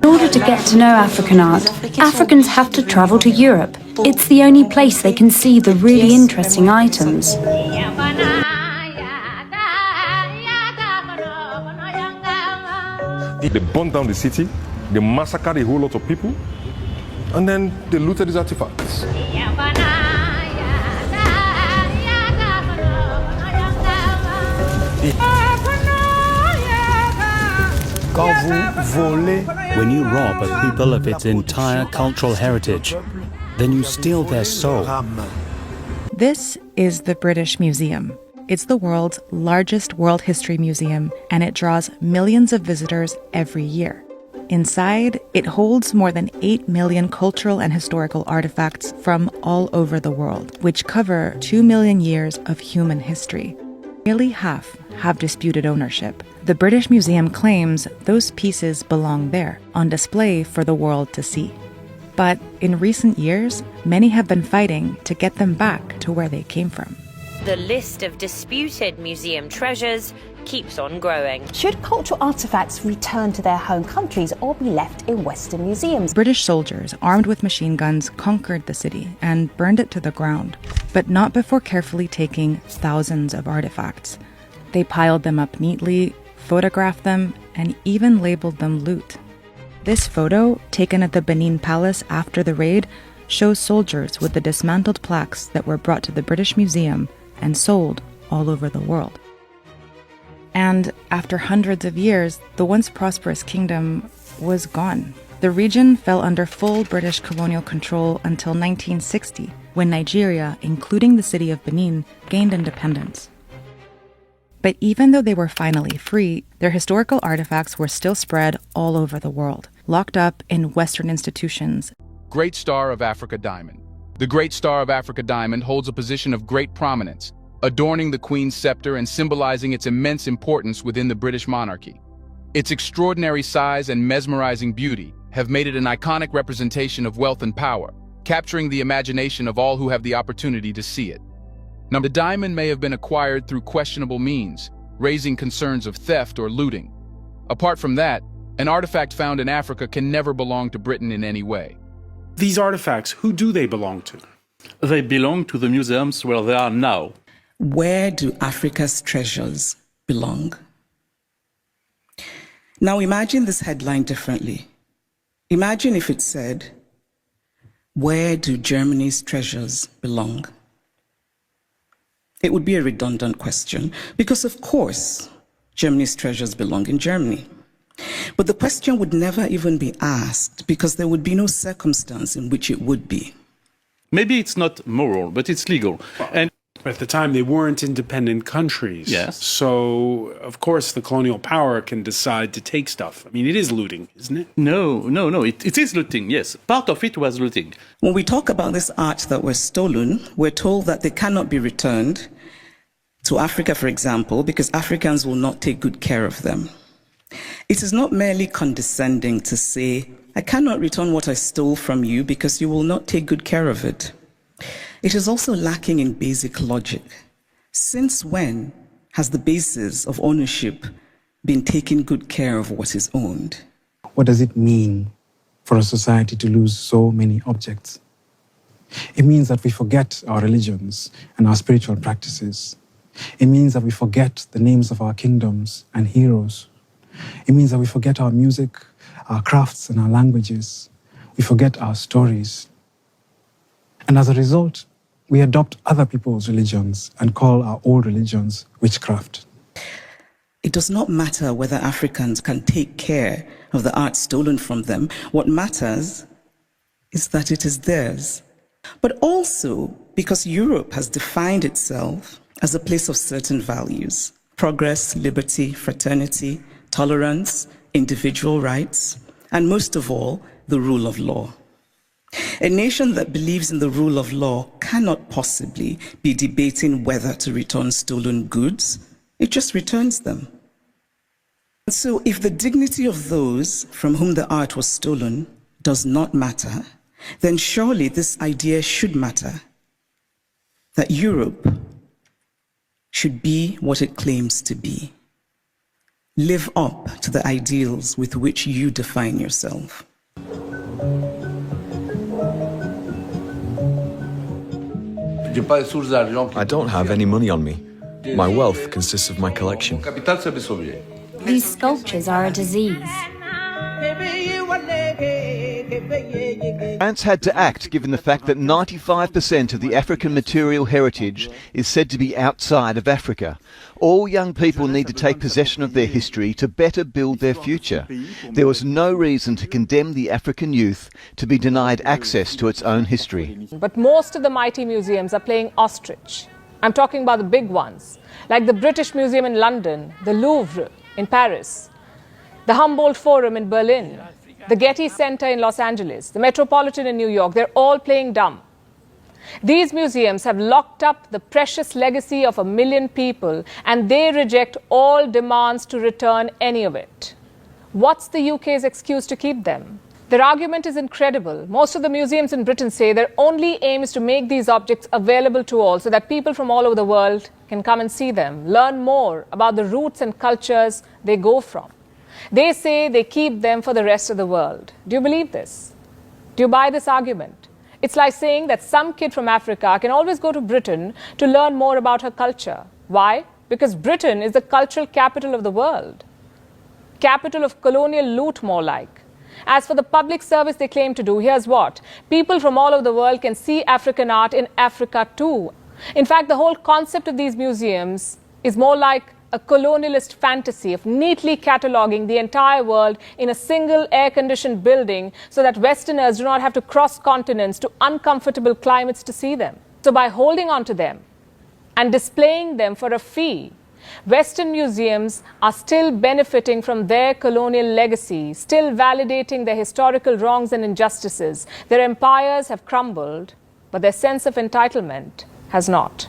In order to get to know African art, Africans have to travel to Europe. It's the only place they can see the really interesting items. They burned down the city, they massacred a whole lot of people, and then they looted these artifacts. When you rob a people of its entire cultural heritage, then you steal their soul. This is the British Museum. It's the world's largest world history museum, and it draws millions of visitors every year. Inside, it holds more than 8 million cultural and historical artifacts from all over the world, which cover 2 million years of human history. Nearly half have disputed ownership. The British Museum claims those pieces belong there, on display for the world to see. But in recent years, many have been fighting to get them back to where they came from. The list of disputed museum treasures keeps on growing. Should cultural artefacts return to their home countries or be left in Western museums? British soldiers, armed with machine guns, conquered the city and burned it to the ground, but not before carefully taking thousands of artifacts. They piled them up neatly, photographed them, and even labeled them loot. This photo, taken at the Benin Palace after the raid, shows soldiers with the dismantled plaques that were brought to the British Museum and sold all over the world. And after hundreds of years, the once prosperous kingdom was gone. The region fell under full British colonial control until 1960, when Nigeria, including the city of Benin, gained independence. But even though they were finally free, their historical artifacts were still spread all over the world, locked up in Western institutions. Great Star of Africa Diamond. The Great Star of Africa Diamond holds a position of great prominence, adorning the Queen's scepter and symbolizing its immense importance within the British monarchy. Its extraordinary size and mesmerizing beauty have made it an iconic representation of wealth and power, capturing the imagination of all who have the opportunity to see it. Now, the diamond may have been acquired through questionable means, raising concerns of theft or looting. Apart from that, an artifact found in Africa can never belong to Britain in any way. These artifacts, who do they belong to? They belong to the museums where they are now. Where do Africa's treasures belong? Now imagine this headline differently. Imagine if it said, "Where do Germany's treasures belong?" It would be a redundant question because, of course, Germany's treasures belong in Germany. But the question would never even be asked because there would be no circumstance in which it would be. Maybe it's not moral, but it's legal. And at the time, they weren't independent countries. Yes. So, of course, the colonial power can decide to take stuff. I mean, it is looting, isn't it? No. It is looting, yes. Part of it was looting. When we talk about this art that was stolen, we're told that they cannot be returned to Africa, for example, because Africans will not take good care of them. It is not merely condescending to say, "I cannot return what I stole from you because you will not take good care of it." It is also lacking in basic logic. Since when has the basis of ownership been taking good care of what is owned? What does it mean for a society to lose so many objects? It means that we forget our religions and our spiritual practices. It means that we forget the names of our kingdoms and heroes. It means that we forget our music, our crafts, and our languages. We forget our stories. And as a result, we adopt other people's religions and call our old religions witchcraft. It does not matter whether Africans can take care of the art stolen from them. What matters is that it is theirs. But also because Europe has defined itself as a place of certain values: progress, liberty, fraternity, tolerance, individual rights, and most of all, the rule of law. A nation that believes in the rule of law cannot possibly be debating whether to return stolen goods. It just returns them. So if the dignity of those from whom the art was stolen does not matter, then surely this idea should matter, that Europe should be what it claims to be: live up to the ideals with which you define yourself. I don't have any money on me. My wealth consists of my collection. These sculptures are a disease. France had to act given the fact that 95% of the African material heritage is said to be outside of Africa. All young people need to take possession of their history to better build their future. There was no reason to condemn the African youth to be denied access to its own history. But most of the mighty museums are playing ostrich. I'm talking about the big ones, like the British Museum in London, the Louvre in Paris, the Humboldt Forum in Berlin, the Getty Center in Los Angeles, the Metropolitan in New York. They're all playing dumb. These museums have locked up the precious legacy of 1 million people, and they reject all demands to return any of it. What's the UK's excuse to keep them? Their argument is incredible. Most of the museums in Britain say their only aim is to make these objects available to all so that people from all over the world can come and see them, learn more about the roots and cultures they go from. They say they keep them for the rest of the world. Do you believe this? Do you buy this argument? It's like saying that some kid from Africa can always go to Britain to learn more about her culture. Why? Because Britain is the cultural capital of the world. Capital of colonial loot, more like. As for the public service they claim to do, here's what. People from all over the world can see African art in Africa too. In fact, the whole concept of these museums is more like a colonialist fantasy of neatly cataloguing the entire world in a single air-conditioned building so that Westerners do not have to cross continents to uncomfortable climates to see them. So by holding on to them and displaying them for a fee, Western museums are still benefiting from their colonial legacy, still validating their historical wrongs and injustices. Their empires have crumbled, but their sense of entitlement has not.